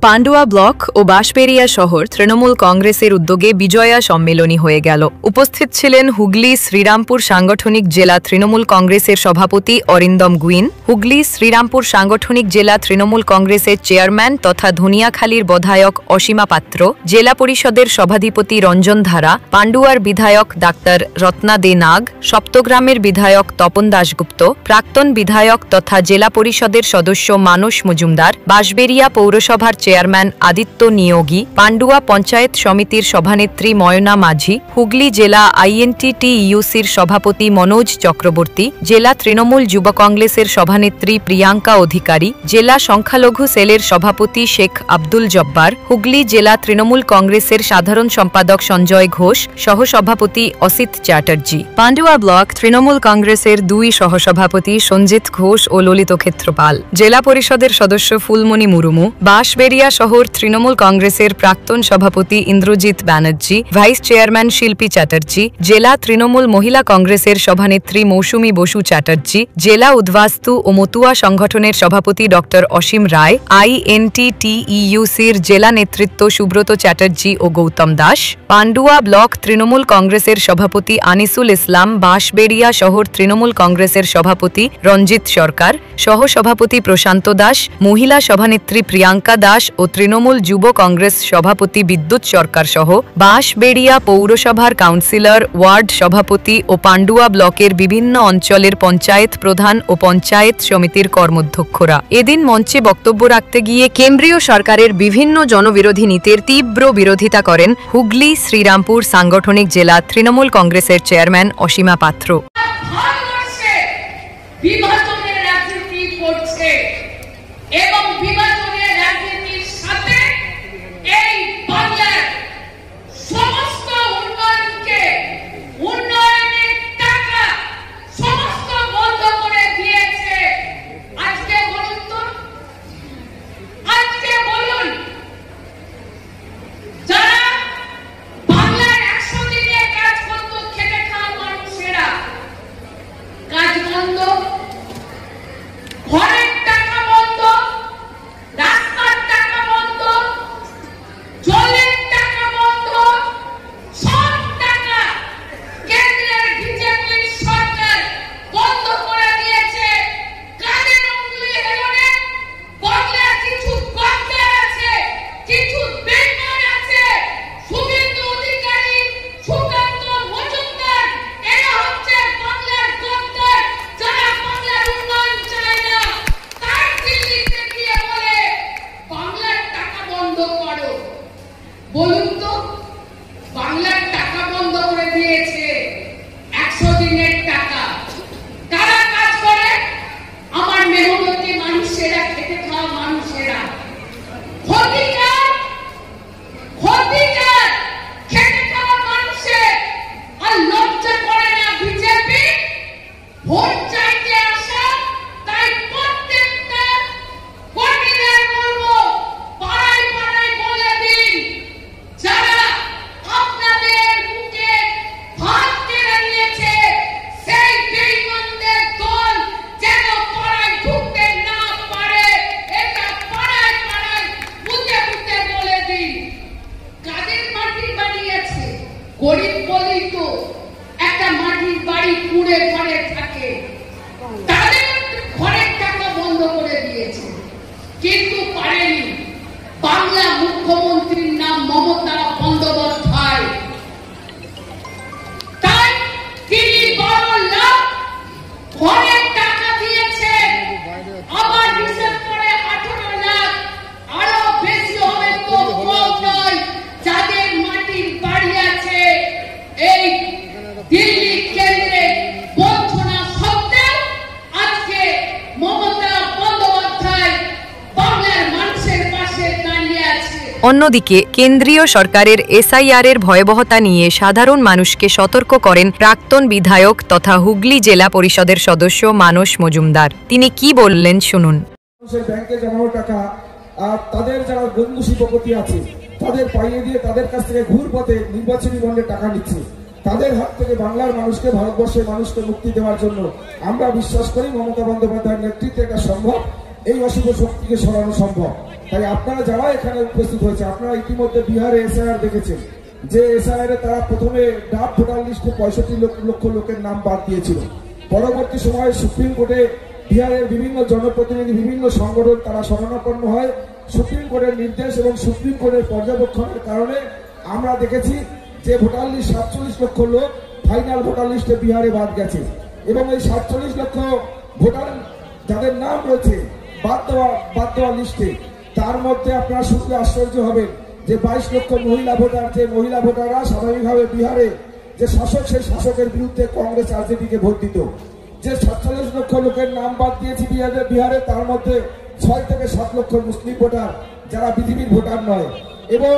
Pandua block ও বাঁশবেড়িয়া শহর তৃণমূল কংগ্রেসের উদ্যোগে বিজয়া সম্মেলনী হয়ে গেল। উপস্থিত ছিলেন হুগলি শ্রীরামপুর সাংগঠনিক জেলা তৃণমূল কংগ্রেসের সভাপতি অরিন্দম গুইন, হুগলি শ্রীরামপুর সাংগঠনিক জেলা তৃণমূল কংগ্রেসের চেয়ারম্যান তথা ধনিয়াখালীর বিধায়ক অসীমা পাত্র, জেলা পরিষদের সভাধিপতি রঞ্জন ধারা, পান্ডুয়ার বিধায়ক ডাক্তার রত্না দে নাগ, সপ্তগ্রামের বিধায়ক তপন দাশগুপ্ত, প্রাক্তন বিধায়ক তথা জেলা পরিষদের সদস্য মানস মজুমদার, বাঁশবেড়িয়া পৌরসভার চেয়ারম্যান আদিত্য নিয়োগী, পান্ডুয়া পঞ্চায়েত সমিতির সভানেত্রী ময়না মাঝি, হুগলি জেলা INTTEUCর সভাপতি মনোজ চক্রবর্তী, জেলা তৃণমূল যুব কংগ্রেসের সভানেত্রী প্রিয়াঙ্কা অধিকারী, জেলা সংখ্যালঘু সেলের সভাপতি শেখ আব্দুল জব্বার, হুগলি জেলা তৃণমূল কংগ্রেসের সাধারণ সম্পাদক সঞ্জয় ঘোষ, সহসভাপতি অসিত চ্যাটার্জি, পান্ডুয়া ব্লক তৃণমূল কংগ্রেসের দুই সহসভাপতি সঞ্জিত ঘোষ ও ললিত ক্ষেত্রপাল, জেলা পরিষদের সদস্য ফুলমণি মুরমু, বাঁশবেড়িয়া শহর তৃণমূল কংগ্রেসের প্রাক্তন সভাপতি ইন্দ্রজিৎ ব্যানার্জি, ভাইস চেয়ারম্যান শিল্পী চ্যাটার্জি, জেলা তৃণমূল মহিলা কংগ্রেসের সভানেত্রী মৌসুমী বসু চ্যাটার্জি, জেলা উদ্বাস্তু ও মতুয়া সংগঠনের সভাপতি ডক্টর অসীম রায়, INTTEUCর জেলা নেতৃত্ব সুব্রত চ্যাটার্জি ও গৌতম দাস, পান্ডুয়া ব্লক তৃণমূল কংগ্রেসের সভাপতি আনিসুল ইসলাম, বাঁশবেড়িয়া শহর তৃণমূল কংগ্রেসের সভাপতি রঞ্জিত সরকার, সহসভাপতি প্রশান্ত দাস, মহিলা সভানেত্রী প্রিয়াঙ্কা দাস ও তৃণমূল যুব কংগ্রেস সভাপতি বিদ্যুৎ সরকার সহ বাঁশবেড়িয়া পৌরসভার কাউন্সিলর, ওয়ার্ড সভাপতি ও পান্ডুয়া ব্লকের বিভিন্ন অঞ্চলের পঞ্চায়েত প্রধান ও পঞ্চায়েত সমিতির কর্মাধ্যক্ষরা এদিন মঞ্চে বক্তব্য রাখতে গিয়ে কেন্দ্রীয় সরকারের বিভিন্ন জনবিরোধী নীতির তীব্র বিরোধিতা করেন হুগলি শ্রীরামপুর সাংগঠনিক জেলা তৃণমূল কংগ্রেসের চেয়ারম্যান অসীমা পাত্র। এবং বিভাজনের রাজনীতির সাথে এই বাংলার সমস্ত উন্নয়নের টাকা সমস্ত বন্ধ করে দিয়েছে। আজকে বলুন তো, আজকে বলুন, যারা বাংলার 100 দিনে কাজ করত, খেটে খাওয়া মানুষেরা, কাজ বন্ধ, ঘরের টাকা বন্ধ, রাস্তার টাকা বন্ধ, জলের টাকা বন্ধ, সব টাকা কেন্দ্রের বিজেপির সরকার বন্ধ করে দিয়েছে। কাদের অঙ্গুলি হেলনে? বাংলার কিছু গদ্দার আছে, কিছু বেইমান আছে, শুভেন্দু অধিকারী, সুকান্ত মজুমদার, এরা হচ্ছে বাংলার গদ্দার, যারা বাংলার উন্নয়ন চায় না। তার দিল্লিতে গিয়ে বলে বাংলার টাকা বন্ধ করো। বলুন তো, বাংলার টাকা বন্ধ করে দিয়েছে, 100 দিনের টাকা। কারা কাজ করে? আমার মেহনতি মানুষেরা, খেটে খাওয়া মানুষেরা। ক্ষতিকার, ক্ষতিকার খেটে খাওয়া মানুষের আর লজ্জা করে না বিজেপি? ভোট চাইতে আসা, তাই প্রত্যেকটা কর্মীদের বলবো, পাড়ায় পাড়ায় বলে দিন, যারা আপনাদের মুখে ভাত কেড়ে নিয়েছে, সেই বেঈমানদের দল যেন পাড়ায় ঢুকতে না পারে, এটা পাড়ায় পাড়ায় বুঝে বুঝে বলে দিন। কাদের মাটির বাড়ি আছে? গরিব বলেই তো একটা মাটির বাড়ি কুড়ে ঘরে থাকে, তাদের ঘরের টাকা বন্ধ করে দিয়েছে, কিন্তু পারেনি। বাংলা মুখ্যমন্ত্রীর নাম মমতা বন্দ্যোপাধ্যায়, তাই তিনি 12 লাখ ঘরের টাকা দিয়েছেন। আবার ডিসেম্বরে 18 লাখ, আরো বেশি হবে তো কম নয়। যাদের মাটির বাড়ি আছে, এই দিল্লি কেন্দ্রে বঞ্চনা সত্ত্বেও আজকে মমতা বন্দ্যোপাধ্যায় বাংলার মানুষের পাশে দাঁড়িয়ে আছে। অন্যদিকে কেন্দ্রীয় সরকারের SIR এর ভয়াবহতা নিয়ে সাধারণ মানুষকে সতর্ক করেন প্রাক্তন বিধায়ক তথা হুগলি জেলা পরিষদের সদস্য মানস মজুমদার। তিনি কি বললেন শুনুন। ব্যাংকে জমানো টাকা আর তাদের যারা বন্ধু শিল্পপতি আছে, তাদের পাইয়ে দিয়ে তাদের কাছ থেকে ঘুর পথে নির্বাচনী বন্ডে টাকা নিচ্ছে। তাদের হাত থেকে বাংলার মানুষকে, ভারতবর্ষের মানুষকে মুক্তি দেওয়ার জন্য আমরা বিশ্বাস করি মমতা বন্দ্যোপাধ্যায়ের নেতৃত্বে এটা সম্ভব। এই অশুভ শক্তিকে সরানো সম্ভব। তাই আপনারা যারা এখানে উপস্থিত হয়েছে, আপনারা ইতিমধ্যে বিহারে এসআইআর দেখেছেন যে এসআইআর এ তারা প্রথমে ড্রাফট ভোটার লিস্টে 65 লক্ষ লোকের নাম বাদ দিয়েছিল। পরবর্তী সময়ে সুপ্রিম কোর্টে বিহারের বিভিন্ন জনপ্রতিনিধি, বিভিন্ন সংগঠন তারা শরণাপন্ন হয়। সুপ্রিম কোর্টের নির্দেশ এবং সুপ্রিম কোর্টের পর্যবেক্ষণের কারণে আমরা দেখেছি যে ভোটার লিস্ট 47 লক্ষ লোক ফাইনাল ভোটার লিস্টে বিহারে বাদ গেছে। এবং এই 47 লক্ষ ভোটার যাদের নাম রয়েছে বাদ দেওয়া লিস্টে, তার মধ্যে আপনারা শুনলে আশ্চর্য হবেন যে 22 লক্ষ মহিলা ভোটার, যে মহিলা ভোটাররা স্বাভাবিকভাবে বিহারে যে শাসক, সেই শাসকের বিরুদ্ধে কংগ্রেস আরজেডিকে ভোট দিত। যে 47 লক্ষ লোকের নাম বাদ দিয়েছে বিহারে, তার মধ্যে 6 থেকে 7 লক্ষ মুসলিম ভোটার যারা বিজেপির ভোটার নয়, এবং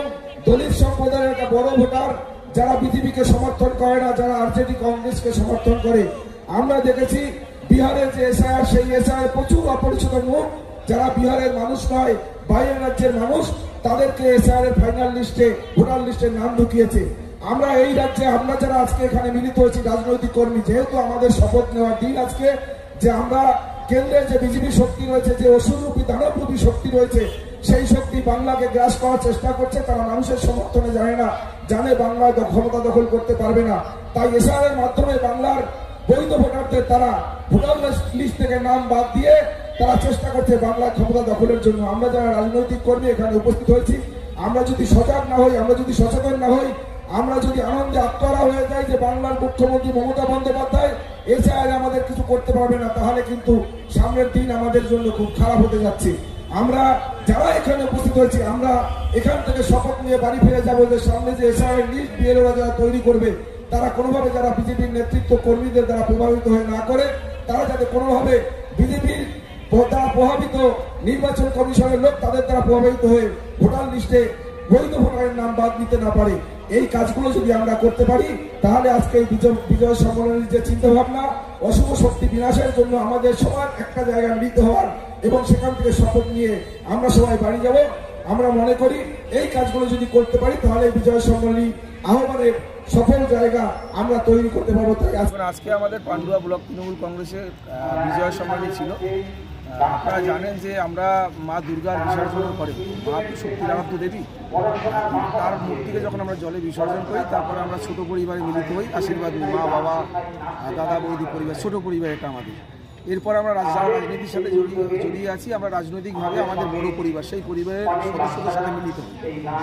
দলিত সম্প্রদায়ের একটা বড় ভোটার যারা বিজেপিকে সমর্থন করে না, যারা আরজেডি কংগ্রেসকে সমর্থন করে। আমরা দেখেছি বিহারের যে এসআইআর, সেই এসআইআর প্রচুর অপরিচিত মুখ যারা বিহারের মানুষ নয়, বাইরের রাজ্যের মানুষ, তাদেরকে এসআইআর এর ফাইনাল লিস্টে, ভোটার লিস্টে নাম ঢুকিয়েছে। আমরা এই রাজ্যে, আমরা যারা আজকে এখানে মিলিত হয়েছি রাজনৈতিক কর্মী, যেহেতু আমাদের শপথ নেওয়ার দিন আজকে, যে আমরা কেন্দ্রের যে বিজেপি শক্তি রয়েছে, যে অসুরূপী দানবরূপী শক্তি রয়েছে, সেই শক্তি বাংলাকে গ্রাস করার চেষ্টা করছে। তারা মানুষের সমর্থনে জানে বাংলায় ক্ষমতা দখল করতে পারবে না। তাই এসআইআর এর মাধ্যমে বাংলার বৈধ ভোটারদের তারা ভোটার লিস্ট থেকে নাম বাদ দিয়ে তারা চেষ্টা করছে বাংলার ক্ষমতা দখলের জন্য। আমরা যারা রাজনৈতিক কর্মী এখানে উপস্থিত হয়েছি, আমরা যদি সজাগ না হই, আমরা যদি সচেতন না হই, আমরা যদি আনন্দে আত্মহারা হয়ে যাই যে বাংলার মুখ্যমন্ত্রী মমতা বন্দ্যোপাধ্যায় এসআইআর আমাদের কিছু করতে পারবে না, তাহলে কিন্তু সামনের দিন আমাদের জন্য খুব খারাপ হতে যাচ্ছে। আমরা যারা এখানে উপস্থিত হয়েছি, আমরা এখান থেকে শপথ নিয়ে বাড়ি ফিরে যাবো যে সামনে যে এসআইআর লিস্ট বিএলওরা যারা তৈরি করবে, তারা কোনোভাবে যারা বিজেপির নেতৃত্ব কর্মীদের দ্বারা প্রভাবিত হয়ে না করে, তারা যাতে কোনোভাবে বিজেপির দ্বারা প্রভাবিত নির্বাচন কমিশনের লোক তাদের দ্বারা প্রভাবিত হয়ে ভোটার লিস্টে বৈধ ভোটারের নাম বাদ দিতে না পারে। এই কাজগুলো যদি আমরা করতে পারি, তাহলে আজকে এই বিজয় সম্মেলনের যে চিন্তা ভাবনা, অশুভ শক্তি বিনাশের জন্য আমাদের সবার একটা জায়গায় মিলিত হওয়ার এবং সেখান থেকে শপথ নিয়ে আমরা সবাই বাড়ি যাব, আমরা মনে করি এই কাজগুলো যদি করতে পারি, তাহলে বিজয় সম্মেলনী আহ্বানের সফল জায়গা আমরা তৈরি করতে পারবো। তাই আজকে আমাদের পান্ডুয়া ব্লক তৃণমূল কংগ্রেসের বিজয় সম্মেলনী ছিল। আপনারা জানেন যে আমরা মা দুর্গার বিসর্জন করে, মা শক্তির আরাধ্য দেবী, তার মূর্তিকে যখন আমরা জলে বিসর্জন করি, তারপরে আমরা ছোট পরিবারে মিলিত হই, আশীর্বাদ নিই, মা বাবা দাদা বৌদি পরিবার, ছোট পরিবার এটা আমাদের। এরপর আমরা রাজনীতির সাথে জড়িয়ে আছি, আমরা রাজনৈতিকভাবে আমাদের বড় পরিবার, সেই পরিবারের সদস্যদের সাথে মিলিত হই।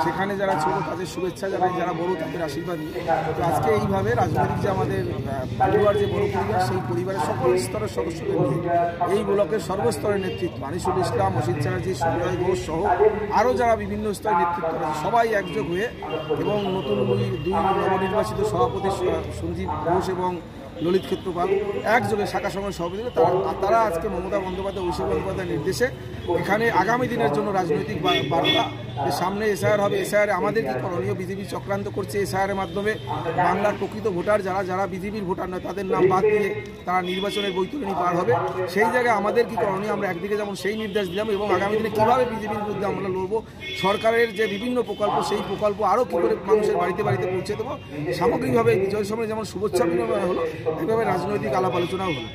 সেখানে যারা ছোট তাদের শুভেচ্ছা জানাই, যারা বড় তাদের আশীর্বাদ নিই। তো আজকে এইভাবে রাজনৈতিক যে আমাদের পরিবার, যে বড় পরিবার, সেই পরিবারের সকল স্তরের সদস্যদের নিয়ে এই ব্লকের সর্বস্তরের নেতৃত্ব, আনিসুল ইসলাম, অসিত চ্যাটার্জি, সঞ্জয় ঘোষ সহ আরও যারা বিভিন্ন স্তরের নেতৃত্ব রয়েছে, সবাই একযোগ হয়ে এবং নতুন দুই নবনির্বাচিত সভাপতি সঞ্জীব ঘোষ এবং ললিত ক্ষেত্রপাল একযোগে শাখা সংঘের সভাপতি, তারা আজকে মমতা বন্দ্যোপাধ্যায়, অভিষেক বন্দ্যোপাধ্যায়ের নির্দেশে এখানে আগামী দিনের জন্য রাজনৈতিক বার্তা, সামনে এসআইআর হবে, এসআইআর আমাদের কি করণীয়, বিজেপি চক্রান্ত করছে এসআইআরের মাধ্যমে বাংলার প্রকৃত ভোটার যারা বিজেপির ভোটার নয় তাদের নাম বাদ দিয়ে তারা নির্বাচনের বৈতরণী পার হবে। সেই জায়গায় আমাদের কি করণীয়, আমরা একদিকে যেমন সেই নির্দেশ দিলাম, এবং আগামী দিনে কীভাবে বিজেপির বিরুদ্ধে আমরা লড়বো, সরকারের যে বিভিন্ন প্রকল্প, সেই প্রকল্প আরও কী করে মানুষের বাড়িতে বাড়িতে পৌঁছে দেবো। সামগ্রিকভাবে বিজয় সম্মেলনে যেমন শুভেচ্ছা বিনিময় হলো, এইভাবে রাজনৈতিক আলাপ আলোচনাও হলো।